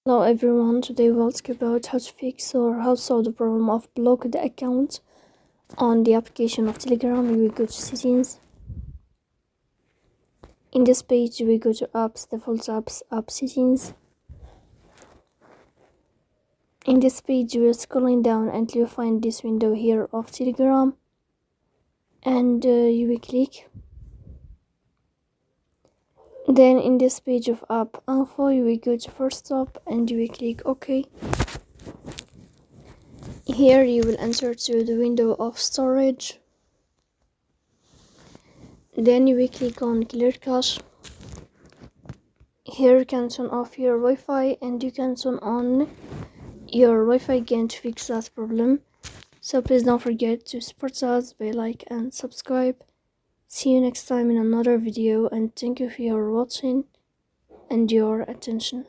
Hello everyone, today we'll talk about how to fix or how to solve the problem of blocked account on the application of Telegram. We will go to settings. In this page we go to apps, default apps, app settings. In this page we are scrolling down until you find this window here of Telegram, and you will click. Then in this page of app info you will go to first stop and you will click OK. Here you will enter to the window of storage. Then you will click on clear cache. Here you can turn off your Wi-Fi and you can turn on your Wi-Fi again to fix that problem. So please don't forget to support us by like and subscribe. See you next time in another video, and thank you for your watching and your attention.